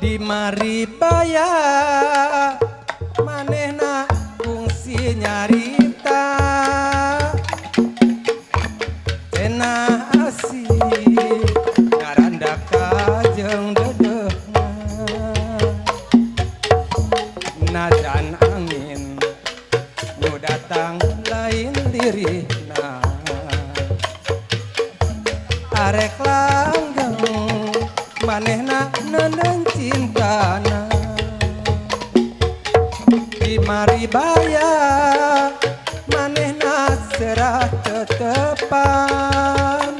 Di Maribaya manehna fungsi nyarita cenah asih ngaranda kajeng dedehna najan angin nu datang lain lirihna arek langgeng manehna nenen cintana di Maribaya manehna serah tetepan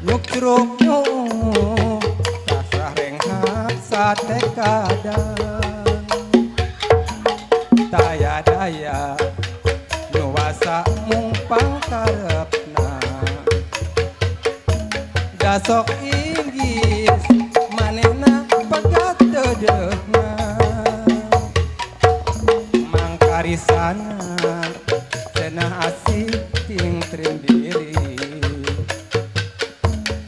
nyuk curug nyuk tasrah renghak sate kadang taya daya nuwasa mumpang karepna dasok inggis manehna pegat dedehna mangkarisana cenah asih ting trim diri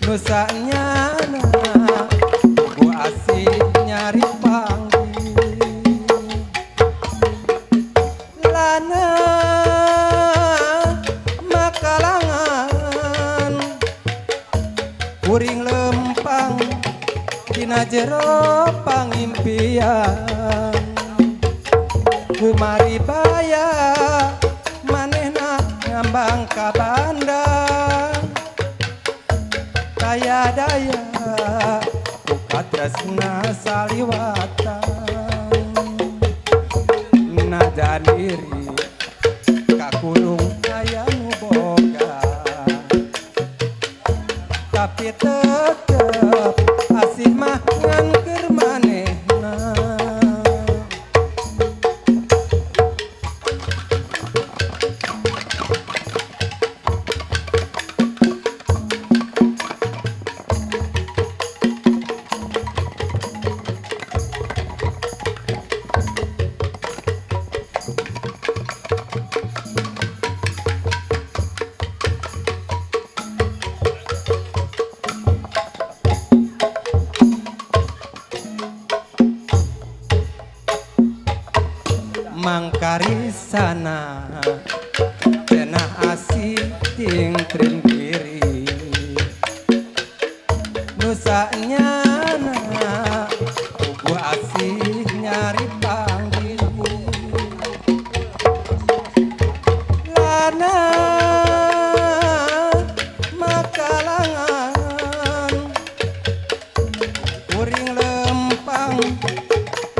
nusanyana bu asih nyari panggil lana makalangan kuring lempang dina jero pangimpian ku Maribaya manehna ngambang ka bandang daya daya ku katresna saliwatan najan diri kakurung aya nu boga tapi tetep asih mah ngan keur manehna mangkarisana cenah asih ting trim diri nusanyana ugu asih nyari panggil lana makalangan kuring lempang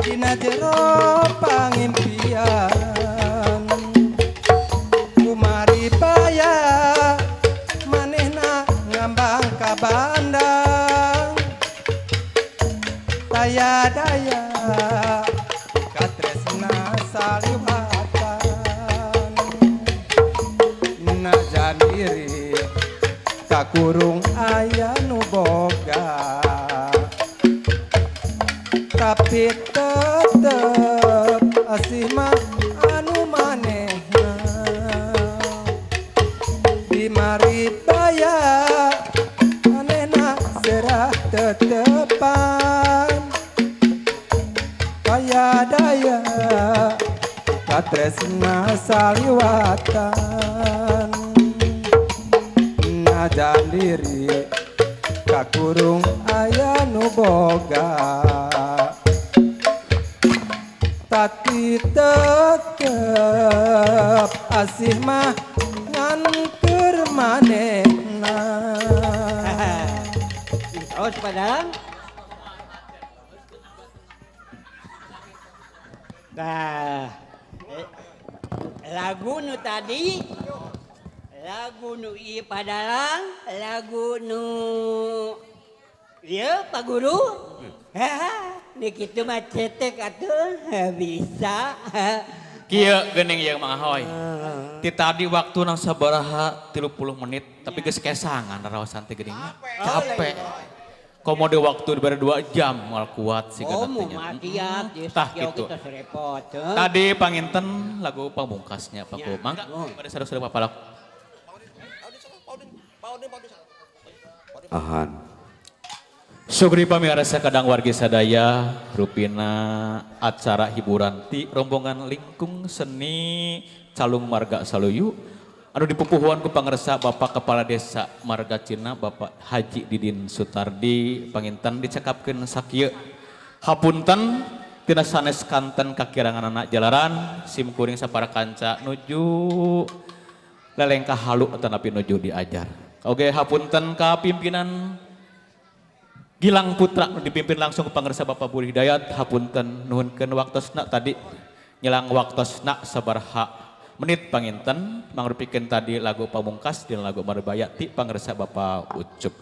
dina jero pangimpian ku Maribaya manehna ngambang ka bandang daya daya katresna saliwatan najan diri kakurung aya nu boga tapi tetep asih mah anu manehna di Maribaya manehna serah tetepan kaya daya katresna saliwatan najan diri kakurung aya nu boga tapi tetep asih mah ngan keur manehna Aus padang. Nah, lagu nu tadi, lagu nu ieu padalang, lagu nu Iya Pak Guru. Nikitu mah cetek atuh bisa. Kieu geuning yang mangahoy. Ti tadi waktu nang sabaraha 30 menit tapi geus kesangan raosan teh geuning. Capek. Komo de waktu dibere 2 jam moal kuat sih Oh, katanya. matiat. Tah gitu. Kita serepot. Tadi panginten lagu pamungkasnya Pak Ko. Mangga pada saudara papalak. Ahan. Sugri pamirsa kadang wargi sadaya rupina acara hiburan ti rombongan lingkung seni Calung Marga Saluyu anu dipupuhuan ku pangersa Bapak Kepala Desa Marga Cina Bapak Haji Didin Sutardi panginten dicekapkeun sakieu hapunten tina sanes kanten kakirangan anak jalaran sim kuring sapara kanca nuju lelengkah halu tanapi nuju diajar. Oke hapunten ka pimpinan Gilang Putra dipimpin langsung ke pangersa Bapak Budi Hidayat hapunten nuhunkeun waktosna tadi nyelang waktosna sabaraha menit panginten mangrupikeun tadi lagu pamungkas dan lagu marbaya ti pangersa Bapak Ucup.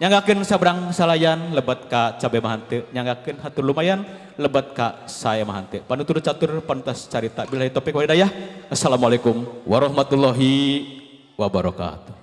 Nyanggakeun sabrang salayan lebat ka cabe mah henteu nyanggakeun hatur lumayan lebat ka saya mah henteu. Panutur catur pantas carita billahi taufik wal hidayah. Assalamualaikum warahmatullahi wabarakatuh.